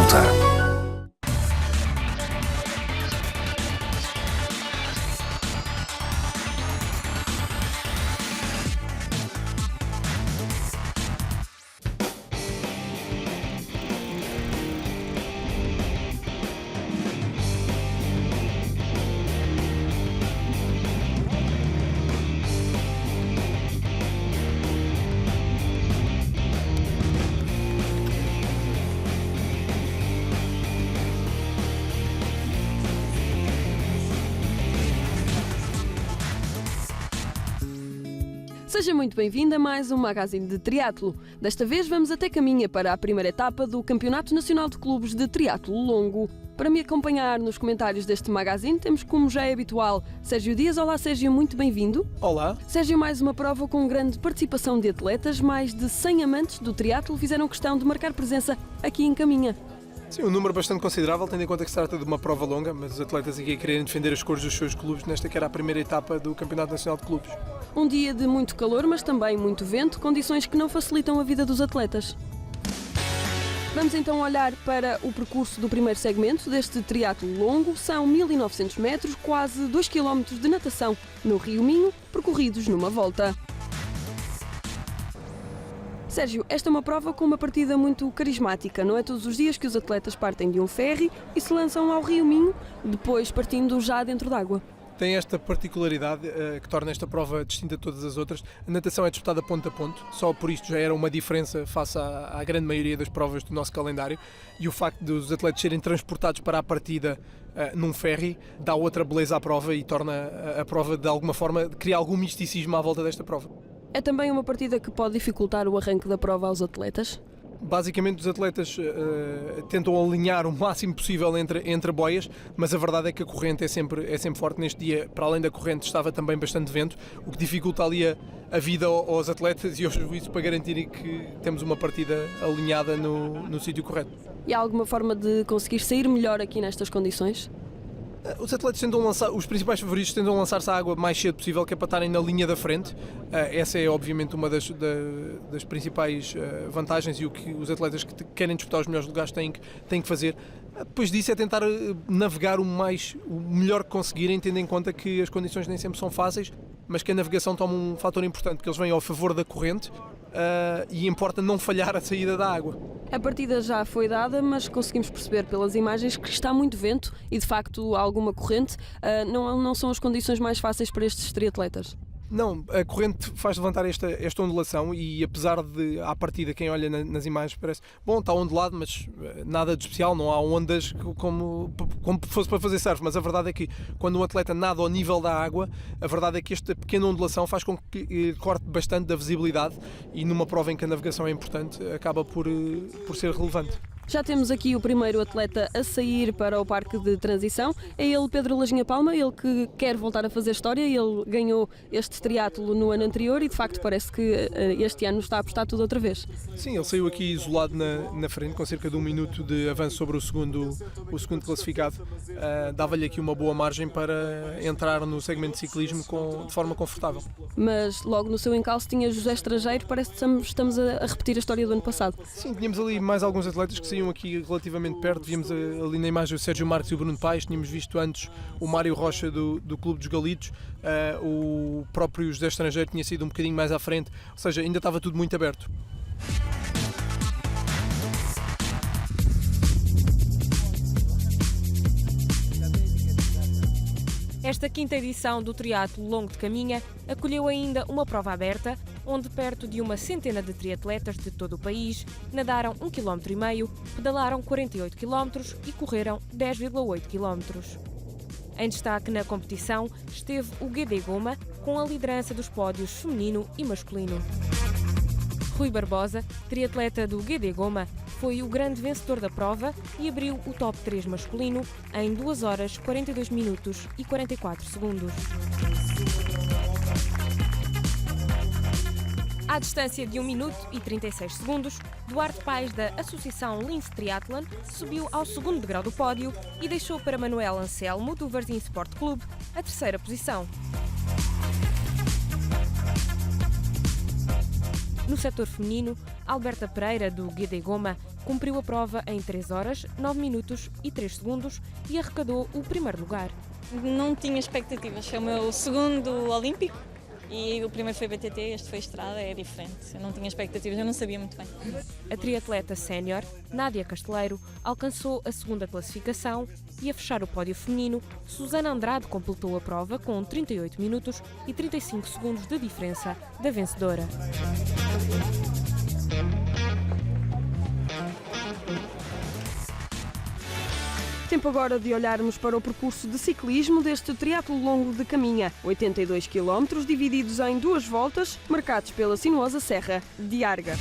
volta. Seja muito bem-vindo a mais um magazine de triatlo. Desta vez vamos até Caminha para a primeira etapa do Campeonato Nacional de Clubes de Triatlo Longo. Para me acompanhar nos comentários deste magazine temos, como já é habitual, Sérgio Dias. Olá Sérgio, muito bem-vindo. Olá. Sérgio, mais uma prova com grande participação de atletas. Mais de 100 amantes do triatlo fizeram questão de marcar presença aqui em Caminha. Sim, um número bastante considerável, tendo em conta que se trata de uma prova longa, mas os atletas aqui a quererem defender as cores dos seus clubes nesta que era a primeira etapa do Campeonato Nacional de Clubes. Um dia de muito calor, mas também muito vento, condições que não facilitam a vida dos atletas. Vamos então olhar para o percurso do primeiro segmento deste triatlo longo. São 1900 metros, quase 2 km de natação no Rio Minho, percorridos numa volta. Sérgio, esta é uma prova com uma partida muito carismática. Não é todos os dias que os atletas partem de um ferry e se lançam ao Rio Minho, depois partindo já dentro d'água. Tem esta particularidade que torna esta prova distinta de todas as outras. A natação é disputada ponto a ponto, só por isto já era uma diferença face à grande maioria das provas do nosso calendário, e o facto de os atletas serem transportados para a partida num ferry dá outra beleza à prova e torna a prova, de alguma forma, cria algum misticismo à volta desta prova. É também uma partida que pode dificultar o arranque da prova aos atletas? Basicamente, os atletas tentam alinhar o máximo possível entre boias, mas a verdade é que a corrente é sempre forte. Neste dia, para além da corrente, estava também bastante vento, o que dificulta ali a vida aos atletas e aos juízes para garantirem que temos uma partida alinhada no sítio correto. E há alguma forma de conseguir sair melhor aqui nestas condições? Os atletas tentam lançar, os principais favoritos tentam lançar-se à água o mais cedo possível, que é para estarem na linha da frente. Essa é obviamente uma das principais vantagens e o que os atletas que querem disputar os melhores lugares têm que fazer. Depois disso é tentar navegar o melhor que conseguirem, tendo em conta que as condições nem sempre são fáceis, mas que a navegação toma um fator importante, porque eles vêm ao favor da corrente e importa não falhar a saída da água. A partida já foi dada, mas conseguimos perceber pelas imagens que está muito vento e de facto há alguma corrente. Não são as condições mais fáceis para estes triatletas. Não, a corrente faz levantar esta ondulação e apesar de, à partida, quem olha nas imagens parece, bom, está ondulado, mas nada de especial, não há ondas como fosse para fazer surf, mas a verdade é que quando um atleta nada ao nível da água, a verdade é que esta pequena ondulação faz com que corte bastante da visibilidade e numa prova em que a navegação é importante, acaba por ser relevante. Já temos aqui o primeiro atleta a sair para o parque de transição. É ele, Pedro Lajinha Palma, ele que quer voltar a fazer história. Ele ganhou este triatlo no ano anterior e de facto parece que este ano está a apostar tudo outra vez. Sim, ele saiu aqui isolado na frente, com cerca de 1 minuto de avanço sobre o segundo classificado. Dava-lhe aqui uma boa margem para entrar no segmento de ciclismo de forma confortável. Mas logo no seu encalço tinha José Estrangeiro, parece que estamos a repetir a história do ano passado. Sim, tínhamos ali mais alguns atletas que saíam aqui relativamente perto. Víamos ali na imagem o Sérgio Marques e o Bruno Paes, tínhamos visto antes o Mário Rocha do Clube dos Galitos, o próprio José Estrangeiro tinha sido um bocadinho mais à frente, ou seja, ainda estava tudo muito aberto. Esta quinta edição do Triatlo Longo de Caminha acolheu ainda uma prova aberta, onde perto de uma centena de triatletas de todo o país nadaram 1,5 km, pedalaram 48 km e correram 10,8 km. Em destaque na competição esteve o GD Goma, com a liderança dos pódios feminino e masculino. Rui Barbosa, triatleta do GD Goma, foi o grande vencedor da prova e abriu o top 3 masculino em 2 horas 42 minutos e 44 segundos. À distância de 1 minuto e 36 segundos, Duarte Paes, da Associação Lince Triathlon, subiu ao segundo degrau do pódio e deixou para Manuel Anselmo, do Varzim Sport Clube, a terceira posição. No setor feminino, Alberta Pereira, do Guédé Goma, cumpriu a prova em 3 horas, 9 minutos e 3 segundos e arrecadou o primeiro lugar. Não tinha expectativas, é o meu segundo olímpico e o primeiro foi BTT, este foi estrada, é diferente. Eu não tinha expectativas, eu não sabia muito bem. A triatleta sénior, Nádia Casteleiro, alcançou a segunda classificação e a fechar o pódio feminino, Susana Andrade completou a prova com 38 minutos e 35 segundos de diferença da vencedora. Tempo agora de olharmos para o percurso de ciclismo deste triatlo longo de caminha. 82 km divididos em 2 voltas, marcados pela sinuosa Serra de Arga.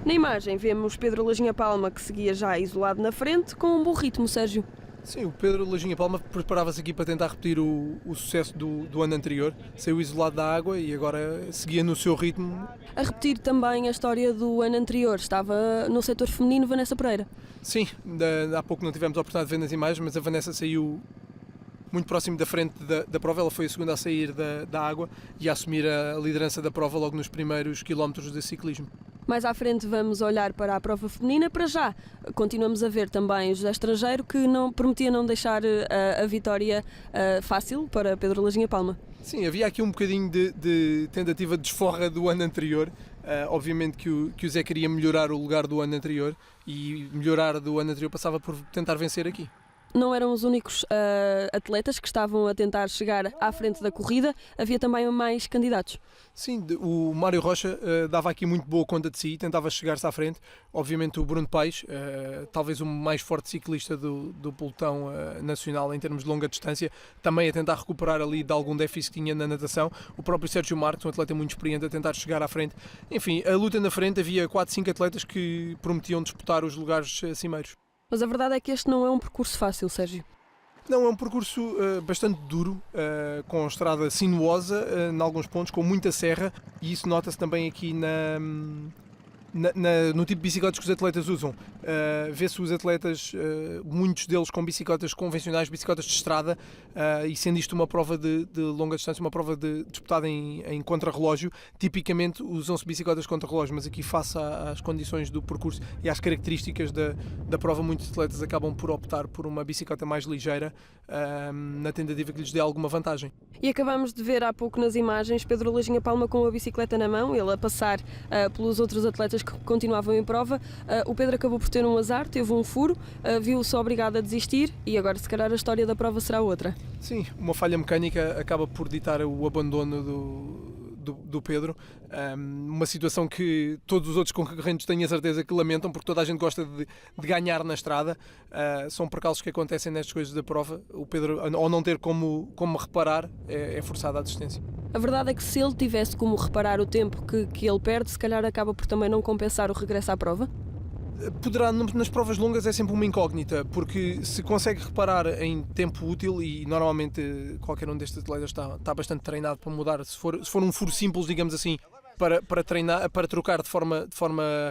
Na imagem vemos Pedro Lajinha Palma, que seguia já isolado na frente, com um bom ritmo, Sérgio. Sim, o Pedro Lajinha Palma preparava-se aqui para tentar repetir o sucesso do ano anterior. Saiu isolado da água e agora seguia no seu ritmo. A repetir também a história do ano anterior, estava no setor feminino Vanessa Pereira. Sim, há pouco não tivemos a oportunidade de ver nas imagens, mas a Vanessa saiu muito próximo da frente da prova. Ela foi a segunda a sair da água e a assumir a liderança da prova logo nos primeiros quilómetros de ciclismo. Mais à frente vamos olhar para a prova feminina. Para já, continuamos a ver também José Estrangeiro, que prometia não deixar a vitória fácil para Pedro Lajinha Palma. Sim, havia aqui um bocadinho de tentativa de desforra do ano anterior. Obviamente que o Zé queria melhorar o lugar do ano anterior e melhorar do ano anterior passava por tentar vencer aqui. Não eram os únicos atletas que estavam a tentar chegar à frente da corrida, havia também mais candidatos. Sim, o Mário Rocha dava aqui muito boa conta de si, tentava chegar-se à frente. Obviamente o Bruno Paes, talvez o mais forte ciclista do pelotão nacional em termos de longa distância, também a tentar recuperar ali de algum déficit que tinha na natação. O próprio Sérgio Marques, um atleta muito experiente, a tentar chegar à frente. Enfim, a luta na frente, havia 4, 5 atletas que prometiam disputar os lugares cimeiros. Mas a verdade é que este não é um percurso fácil, Sérgio. Não, é um percurso bastante duro, com estrada sinuosa, em alguns pontos, com muita serra, e isso nota-se também aqui no tipo de bicicletas que os atletas usam. Vê-se os atletas, muitos deles com bicicletas convencionais, bicicletas de estrada, e sendo isto uma prova de longa distância, uma prova disputada em contrarrelógio, tipicamente usam-se bicicletas contra-relógio, mas aqui face às condições do percurso e às características da prova, muitos atletas acabam por optar por uma bicicleta mais ligeira, na tentativa que lhes dê alguma vantagem. E acabamos de ver há pouco nas imagens Pedro Lajinha Palma com a bicicleta na mão, ele a passar pelos outros atletas que continuavam em prova. O Pedro acabou por ter um azar, teve um furo, viu-se obrigado a desistir e agora se calhar a história da prova será outra. Sim, uma falha mecânica acaba por ditar o abandono do Pedro, uma situação que todos os outros concorrentes têm a certeza que lamentam, porque toda a gente gosta de ganhar na estrada. São percalços que acontecem nestas coisas da prova. O Pedro, ao não ter como reparar, é forçado à desistência. A verdade é que se ele tivesse como reparar o tempo que ele perde, se calhar acaba por também não compensar o regresso à prova? Poderá, nas provas longas é sempre uma incógnita, porque se consegue reparar em tempo útil, e normalmente qualquer um destes atletas está bastante treinado para mudar, se for um furo simples, digamos assim, para treinar, para trocar de forma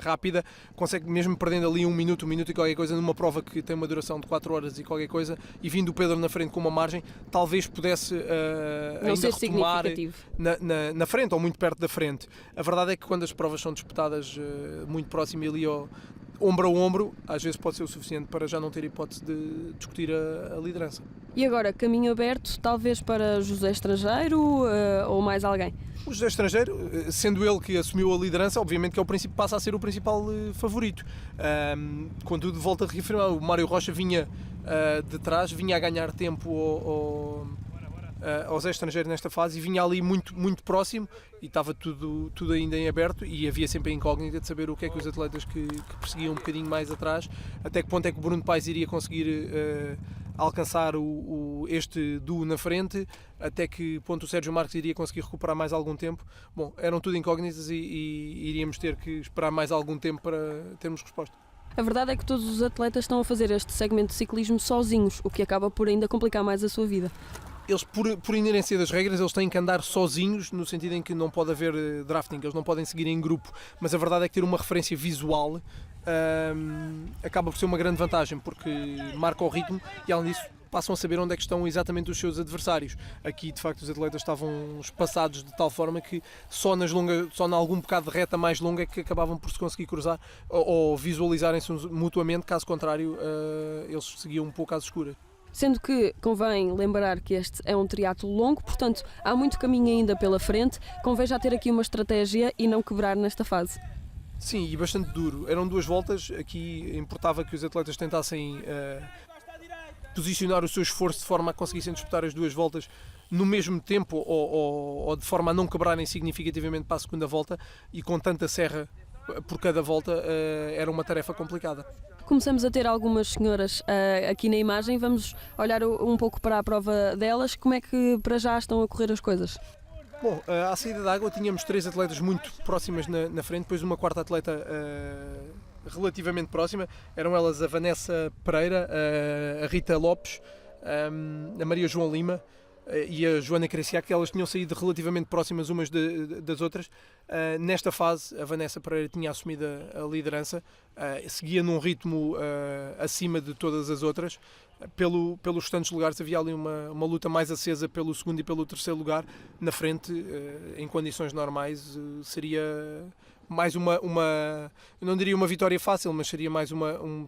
rápida, consegue mesmo perdendo ali um minuto e qualquer coisa, numa prova que tem uma duração de 4 horas e qualquer coisa, e vindo o Pedro na frente com uma margem, talvez pudesse ainda retomar na frente ou muito perto da frente. A verdade é que quando as provas são disputadas muito próximo ali ao ombro a ombro, às vezes pode ser o suficiente para já não ter hipótese de discutir a liderança. E agora, caminho aberto, talvez para José Estrangeiro ou mais alguém? O José Estrangeiro, sendo ele que assumiu a liderança, obviamente que passa a ser o principal favorito. Contudo, volto a reafirmar, o Mário Rocha vinha de trás, vinha a ganhar tempo ao Zé Estrangeiro nesta fase e vinha ali muito, muito próximo e estava tudo ainda em aberto e havia sempre a incógnita de saber o que é que os atletas que perseguiam um bocadinho mais atrás, até que ponto é que o Bruno Paes iria conseguir alcançar este duo na frente, até que ponto o Sérgio Marques iria conseguir recuperar mais algum tempo. Bom, eram tudo incógnitas e iríamos ter que esperar mais algum tempo para termos resposta. A verdade é que todos os atletas estão a fazer este segmento de ciclismo sozinhos, o que acaba por ainda complicar mais a sua vida. Eles, por inerência das regras, eles têm que andar sozinhos, no sentido em que não pode haver drafting, eles não podem seguir em grupo, mas a verdade é que ter uma referência visual acaba por ser uma grande vantagem, porque marca o ritmo e, além disso, passam a saber onde é que estão exatamente os seus adversários. Aqui, de facto, os atletas estavam espaçados de tal forma que só em algum bocado de reta mais longa é que acabavam por se conseguir cruzar ou visualizarem-se mutuamente, caso contrário, eles seguiam um pouco às escuras. Sendo que convém lembrar que este é um triatlo longo, portanto há muito caminho ainda pela frente, convém já ter aqui uma estratégia e não quebrar nesta fase. Sim, e bastante duro. Eram 2 voltas, aqui importava que os atletas tentassem posicionar o seu esforço de forma a conseguissem disputar as 2 voltas no mesmo tempo ou de forma a não quebrarem significativamente para a segunda volta, e com tanta serra por cada volta era uma tarefa complicada. Começamos a ter algumas senhoras aqui na imagem, vamos olhar um pouco para a prova delas, como é que para já estão a correr as coisas? Bom, à saída da água tínhamos 3 atletas muito próximas na frente, depois uma 4ª atleta relativamente próxima, eram elas a Vanessa Pereira, a Rita Lopes, a Maria João Lima e a Joana Cresciac, elas tinham saído relativamente próximas umas das outras. Nesta fase, a Vanessa Pereira tinha assumido a liderança, seguia num ritmo acima de todas as outras. Pelos restantes lugares havia ali uma luta mais acesa pelo segundo e pelo terceiro lugar. Na frente, em condições normais, seria mais eu não diria uma vitória fácil, mas seria mais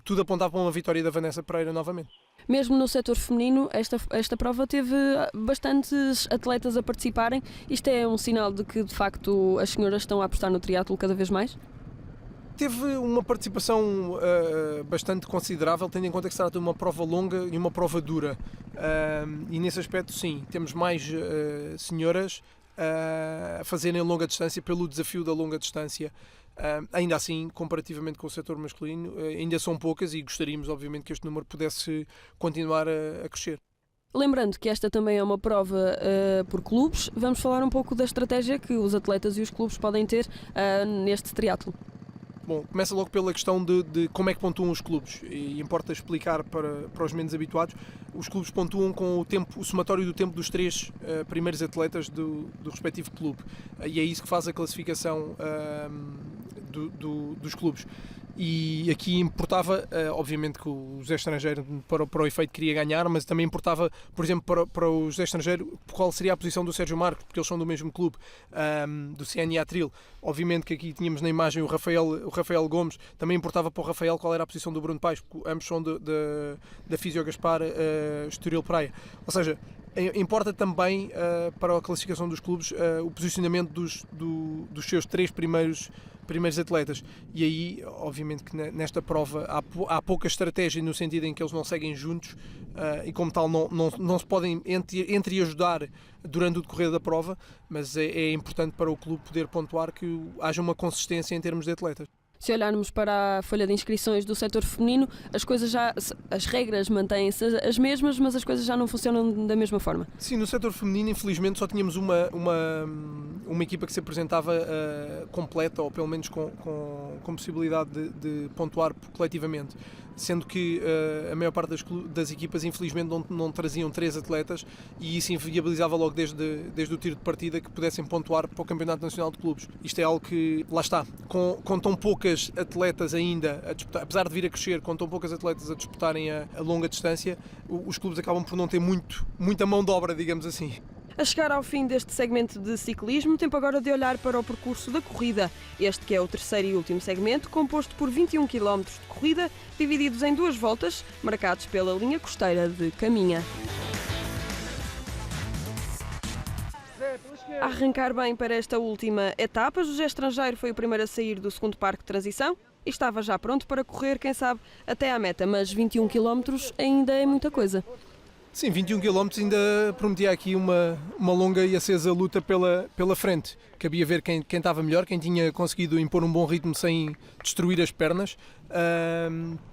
tudo apontava para uma vitória da Vanessa Pereira novamente. Mesmo no setor feminino, esta prova teve bastantes atletas a participarem. Isto é um sinal de que, de facto, as senhoras estão a apostar no triatlo cada vez mais? Teve uma participação bastante considerável, tendo em conta que se trata de uma prova longa e uma prova dura. E nesse aspecto, sim, temos mais senhoras a fazerem longa distância pelo desafio da longa distância. Ainda assim, comparativamente com o setor masculino, ainda são poucas e gostaríamos, obviamente, que este número pudesse continuar a crescer. Lembrando que esta também é uma prova por clubes, vamos falar um pouco da estratégia que os atletas e os clubes podem ter neste triatlo. Bom, começa logo pela questão de como é que pontuam os clubes, e importa explicar para os menos habituados. Os clubes pontuam com o somatório do tempo dos 3 primeiros atletas do respectivo clube, e é isso que faz a classificação dos clubes. E aqui importava, obviamente que o José Estrangeiro para o efeito queria ganhar, mas também importava, por exemplo, para o José Estrangeiro, qual seria a posição do Sérgio Marcos, porque eles são do mesmo clube, do CNA Tril. Obviamente que aqui tínhamos na imagem o Rafael Gomes, também importava para o Rafael qual era a posição do Bruno Paes, porque ambos são da Fisio Gaspar Estoril Praia. Ou seja, importa também para a classificação dos clubes o posicionamento dos seus 3 primeiros atletas, e aí obviamente que nesta prova há pouca estratégia, no sentido em que eles não seguem juntos e como tal não se podem entre ajudar durante o decorrer da prova, mas é importante para o clube poder pontuar que haja uma consistência em termos de atletas. Se olharmos para a folha de inscrições do setor feminino, as regras mantêm-se as mesmas, mas as coisas já não funcionam da mesma forma. Sim, no setor feminino, infelizmente, só tínhamos uma equipa que se apresentava completa, ou pelo menos com possibilidade de pontuar coletivamente, sendo que a maior parte das equipas, infelizmente, não traziam 3 atletas, e isso inviabilizava logo desde o tiro de partida que pudessem pontuar para o Campeonato Nacional de Clubes. Isto é algo que, lá está, com tão poucas atletas ainda a disputar, apesar de vir a crescer, com tão poucas atletas a disputarem a longa distância, os clubes acabam por não ter muita mão de obra, digamos assim. A chegar ao fim deste segmento de ciclismo, tempo agora de olhar para o percurso da corrida. Este que é o terceiro e último segmento, composto por 21 km de corrida, divididos em 2 voltas, marcados pela linha costeira de Caminha. A arrancar bem para esta última etapa, José Estrangeiro foi o primeiro a sair do segundo parque de transição e estava já pronto para correr, quem sabe, até à meta, mas 21 km ainda é muita coisa. Sim, 21 km ainda prometia aqui uma longa e acesa luta pela frente. Cabia ver quem estava melhor, quem tinha conseguido impor um bom ritmo sem destruir as pernas,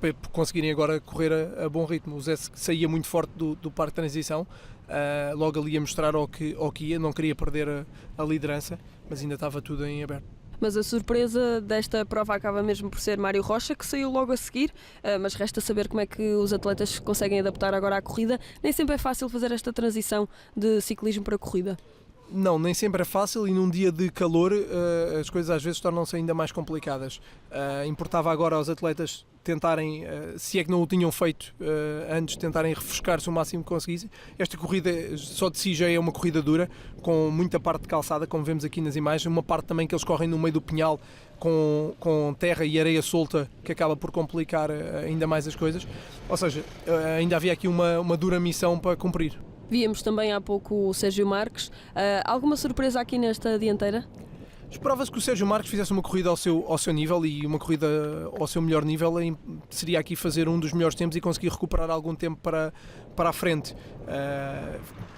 para conseguirem agora correr a bom ritmo. O Zé saía muito forte do parque de transição, logo ali a mostrar ao que ia, não queria perder a liderança, mas ainda estava tudo em aberto. Mas a surpresa desta prova acaba mesmo por ser Mário Rocha, que saiu logo a seguir, mas resta saber como é que os atletas conseguem adaptar agora à corrida. Nem sempre é fácil fazer esta transição de ciclismo para corrida. Não, nem sempre é fácil e num dia de calor as coisas às vezes tornam-se ainda mais complicadas. Importava agora aos atletas tentarem, se é que não o tinham feito antes, tentarem refrescar-se o máximo que conseguissem. Esta corrida só de si já é uma corrida dura, com muita parte de calçada, como vemos aqui nas imagens, uma parte também que eles correm no meio do pinhal com terra e areia solta, que acaba por complicar ainda mais as coisas. Ou seja, ainda havia aqui uma dura missão para cumprir. Víamos também há pouco o Sérgio Marques. Alguma surpresa aqui nesta dianteira? Esperava-se que o Sérgio Marques fizesse uma corrida ao seu nível e uma corrida ao seu melhor nível seria aqui fazer um dos melhores tempos e conseguir recuperar algum tempo para a frente.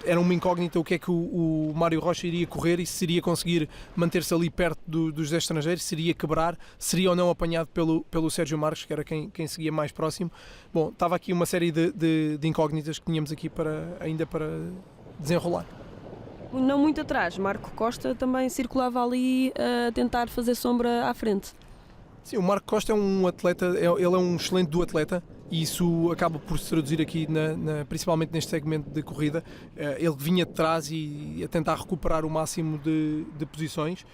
Era uma incógnita o que é que o Mário Rocha iria correr e se iria conseguir manter-se ali perto dos 10 estrangeiros, se iria quebrar, seria ou não apanhado pelo Sérgio Marques, que era quem seguia mais próximo. Bom, estava aqui uma série de incógnitas que tínhamos aqui ainda para desenrolar. Não muito atrás, Marco Costa também circulava ali a tentar fazer sombra à frente. Sim, o Marco Costa é um atleta, ele é um excelente duatleta e isso acaba por se traduzir aqui, principalmente neste segmento de corrida. Ele vinha de trás e a tentar recuperar o máximo de posições.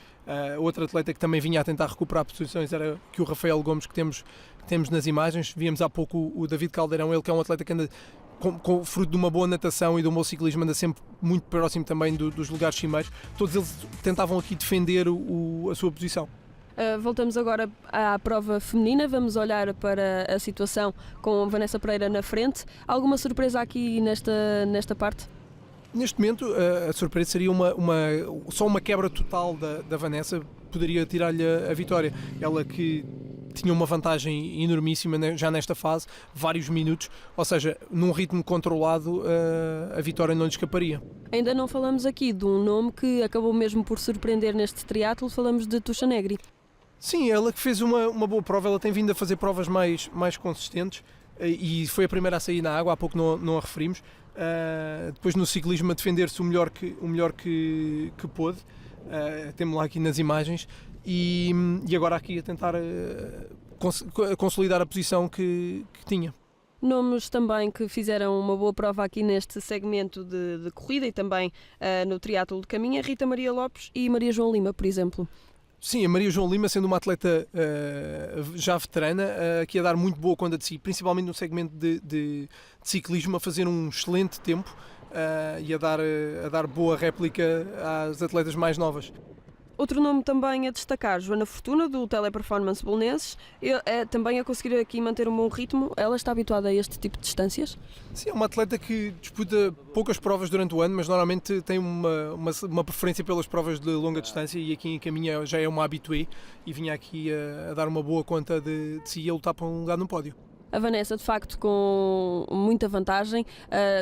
Outro atleta que também vinha a tentar recuperar posições era o Rafael Gomes, que temos nas imagens. Víamos há pouco o David Caldeirão, ele que é um atleta que anda com fruto de uma boa natação e de um bom ciclismo, anda sempre muito próximo também dos lugares cimeiros. Todos eles tentavam aqui defender a sua posição. Voltamos agora à prova feminina, vamos olhar para a situação com a Vanessa Pereira na frente. Alguma surpresa aqui nesta parte? Neste momento a surpresa seria só uma quebra total da Vanessa, poderia tirar-lhe a vitória. Ela que tinha uma vantagem enormíssima já nesta fase, vários minutos, ou seja, num ritmo controlado a vitória não lhe escaparia. Ainda não falamos aqui de um nome que acabou mesmo por surpreender neste triatlo, falamos de Tuxa Negri. Sim, ela que fez uma boa prova, ela tem vindo a fazer provas mais consistentes e foi a primeira a sair na água, há pouco não a referimos. Depois no ciclismo a defender-se o melhor que pôde, temos lá aqui nas imagens, e agora aqui a tentar consolidar a posição que tinha. Nomes também que fizeram uma boa prova aqui neste segmento de corrida e também no triatlo de caminha, Rita Maria Lopes e Maria João Lima, por exemplo. Sim, a Maria João Lima, sendo uma atleta já veterana, aqui a dar muito boa conta de si, principalmente no segmento de ciclismo, a fazer um excelente tempo e a dar boa réplica às atletas mais novas. Outro nome também a destacar, Joana Fortuna, do Teleperformance Belenenses, também a conseguir aqui manter um bom ritmo. Ela está habituada a este tipo de distâncias? Sim, é uma atleta que disputa poucas provas durante o ano, mas normalmente tem uma preferência pelas provas de longa distância e aqui em caminha já é uma habitué e vinha aqui a dar uma boa conta de si e a lutar para um lugar no pódio. A Vanessa, de facto, com muita vantagem.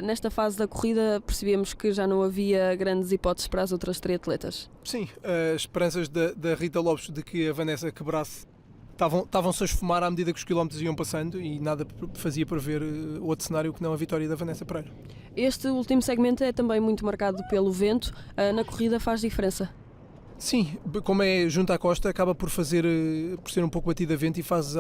Nesta fase da corrida percebemos que já não havia grandes hipóteses para as outras triatletas. Sim, as esperanças da Rita Lopes de que a Vanessa quebrasse estavam-se a esfumar à medida que os quilómetros iam passando e nada fazia prever outro cenário que não a vitória da Vanessa Pereira. Este último segmento é também muito marcado pelo vento. Na corrida faz diferença? Sim, como é junto à costa, acaba por ser um pouco batido a vento e faz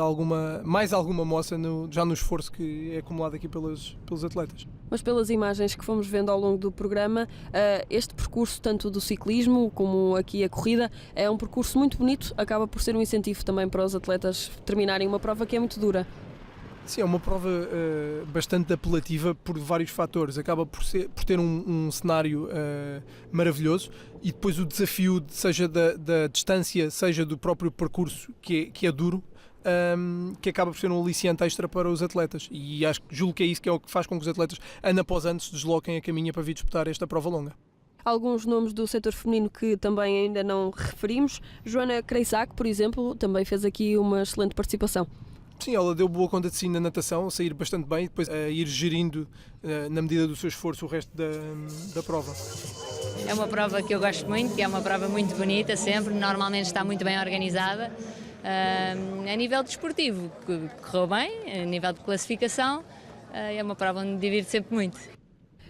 mais alguma moça já no esforço que é acumulado aqui pelos atletas. Mas pelas imagens que fomos vendo ao longo do programa, este percurso, tanto do ciclismo como aqui a corrida, é um percurso muito bonito, acaba por ser um incentivo também para os atletas terminarem uma prova que é muito dura. Sim, é uma prova bastante apelativa por vários fatores. Acaba por ter um cenário maravilhoso e depois o desafio, seja da distância, seja do próprio percurso, que é duro, que acaba por ser um aliciante extra para os atletas. E julgo que é isso que é o que faz com que os atletas, ano após ano, se desloquem a caminho para vir disputar esta prova longa. Alguns nomes do setor feminino que também ainda não referimos. Joana Kreisak, por exemplo, também fez aqui uma excelente participação. Sim, ela deu boa conta de si na natação, a sair bastante bem e depois a ir gerindo, na medida do seu esforço, o resto da prova. É uma prova que eu gosto muito, que é uma prova muito bonita sempre, normalmente está muito bem organizada. A nível desportivo, correu bem, a nível de classificação, é uma prova onde me divirto sempre muito.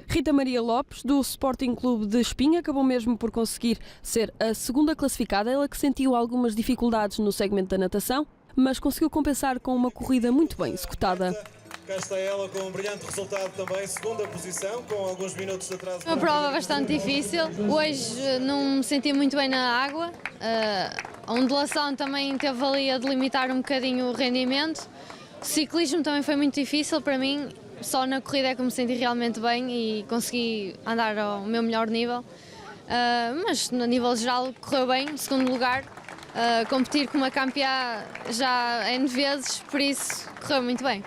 Rita Maria Lopes, do Sporting Clube de Espinho, acabou mesmo por conseguir ser a segunda classificada, ela que sentiu algumas dificuldades no segmento da natação, mas conseguiu compensar com uma corrida muito bem executada. Cá está ela com um brilhante resultado também, segunda posição, com alguns minutos de atraso. Uma prova bastante difícil. Hoje não me senti muito bem na água. A ondulação também teve ali a delimitar um bocadinho o rendimento. O ciclismo também foi muito difícil para mim. Só na corrida é que me senti realmente bem e consegui andar ao meu melhor nível. Mas no nível geral correu bem, segundo lugar. Competir com uma campeã já N vezes, por isso correu muito bem.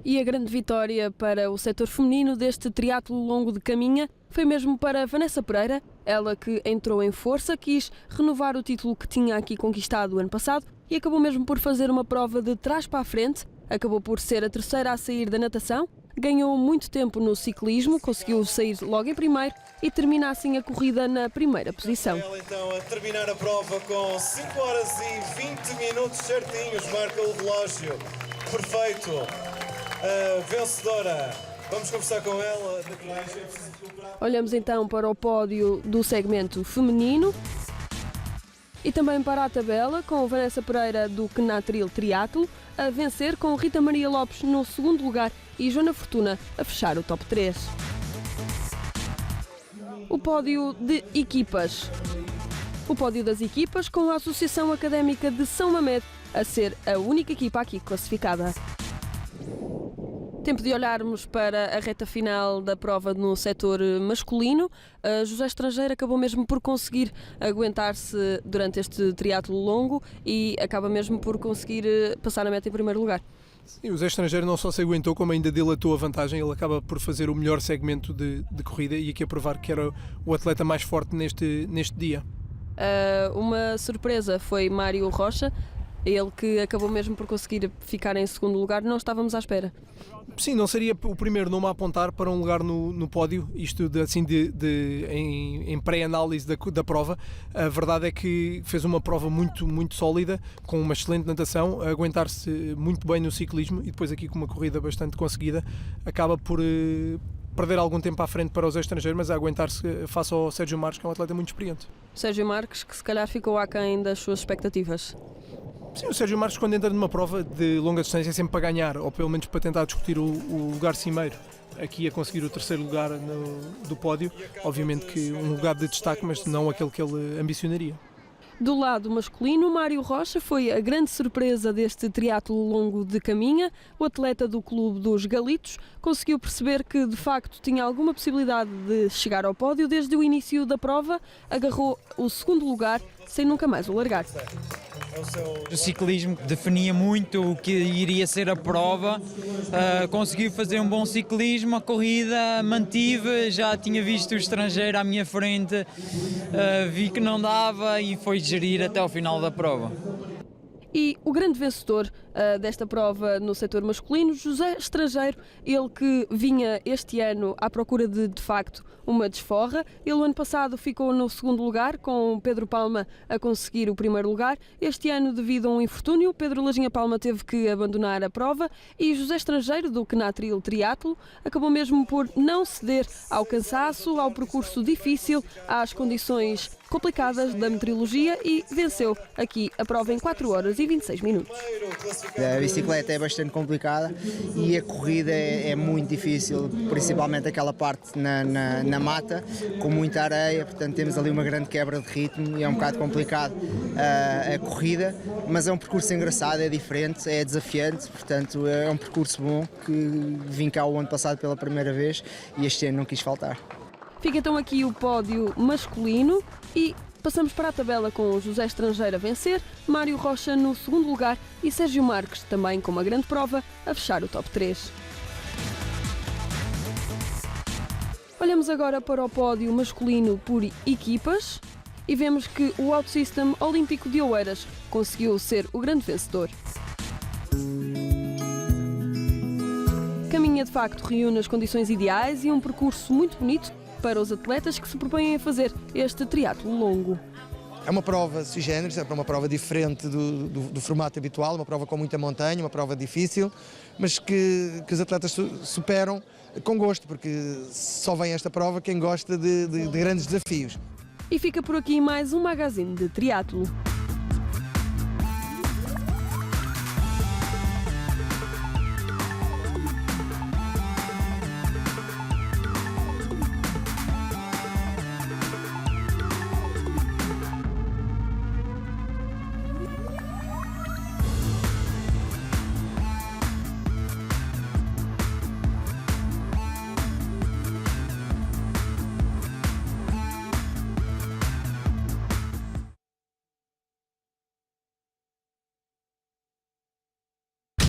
E a grande vitória para o setor feminino deste triatlo longo de caminha foi mesmo para Vanessa Pereira, ela que entrou em força, quis renovar o título que tinha aqui conquistado o ano passado e acabou mesmo por fazer uma prova de trás para a frente, acabou por ser a terceira a sair da natação, ganhou muito tempo no ciclismo, conseguiu sair logo em primeiro e termina assim a corrida na primeira posição. Ela então a terminar a prova com 5 horas e 20 minutos certinhos, marca o relógio. Perfeito. Vencedora. Vamos conversar com ela. Olhamos então para o pódio do segmento feminino e também para a tabela, com Vanessa Pereira do Knatril Triatlo a vencer, com Rita Maria Lopes no segundo lugar e Joana Fortuna a fechar o top 3. O pódio de equipas. O pódio das equipas, com a Associação Académica de São Mamede a ser a única equipa aqui classificada. Tempo de olharmos para a reta final da prova no setor masculino. José Estrangeiro acabou mesmo por conseguir aguentar-se durante este triatlo longo e acaba mesmo por conseguir passar a meta em primeiro lugar. Sim, o José Estrangeiro não só se aguentou, como ainda dilatou a vantagem. Ele acaba por fazer o melhor segmento de corrida e aqui a provar que era o atleta mais forte neste dia. Uma surpresa foi Mário Rocha, ele que acabou mesmo por conseguir ficar em segundo lugar. Não estávamos à espera. Sim, não seria o primeiro nome a apontar para um lugar no pódio, isto em pré-análise da prova. A verdade é que fez uma prova muito sólida, com uma excelente natação, a aguentar-se muito bem no ciclismo e depois aqui com uma corrida bastante conseguida, acaba por perder algum tempo à frente para o Zé Estrangeiro, mas a aguentar-se face ao Sérgio Marques, que é um atleta muito experiente. Sérgio Marques, que se calhar ficou aquém das suas expectativas. Sim, o Sérgio Marques, quando entra numa prova de longa distância, é sempre para ganhar, ou pelo menos para tentar discutir o lugar cimeiro. Aqui a conseguir o terceiro lugar do pódio, obviamente que um lugar de destaque, mas não aquele que ele ambicionaria. Do lado masculino, Mário Rocha foi a grande surpresa deste triatlo longo de caminha. O atleta do Clube dos Galitos conseguiu perceber que de facto tinha alguma possibilidade de chegar ao pódio. Desde o início da prova agarrou o segundo lugar sem nunca mais o largar. O ciclismo definia muito o que iria ser a prova, conseguiu fazer um bom ciclismo, a corrida mantive, já tinha visto o Estrangeiro à minha frente, vi que não dava e foi gerir até ao final da prova. E o grande vencedor desta prova no setor masculino, José Estrangeiro, ele que vinha este ano à procura de facto, uma desforra. Ele, o ano passado, ficou no segundo lugar, com Pedro Palma a conseguir o primeiro lugar. Este ano, devido a um infortúnio, Pedro Lajinha Palma teve que abandonar a prova e José Estrangeiro, do Knatril Triatlo, acabou mesmo por não ceder ao cansaço, ao percurso difícil, às condições complicadas da meteorologia e venceu aqui a prova em 4 horas e 26 minutos. A bicicleta é bastante complicada e a corrida é muito difícil, principalmente aquela parte na mata, com muita areia, portanto temos ali uma grande quebra de ritmo e é um bocado complicado a corrida, mas é um percurso engraçado, é diferente, é desafiante, portanto é um percurso bom que vim cá o ano passado pela primeira vez e este ano não quis faltar. Fica então aqui o pódio masculino e passamos para a tabela com o José Estrangeiro a vencer, Mário Rocha no segundo lugar e Sérgio Marques, também com uma grande prova, a fechar o top 3. Olhamos agora para o pódio masculino por equipas e vemos que o OutSystem Olímpico de Oeiras conseguiu ser o grande vencedor. Caminha de facto reúne as condições ideais e um percurso muito bonito para os atletas que se propõem a fazer este triatlo longo. É uma prova sui generis, é uma prova diferente do formato habitual, uma prova com muita montanha, uma prova difícil, mas que os atletas superam com gosto, porque só vem esta prova quem gosta de grandes desafios. E fica por aqui mais um magazine de triatlo.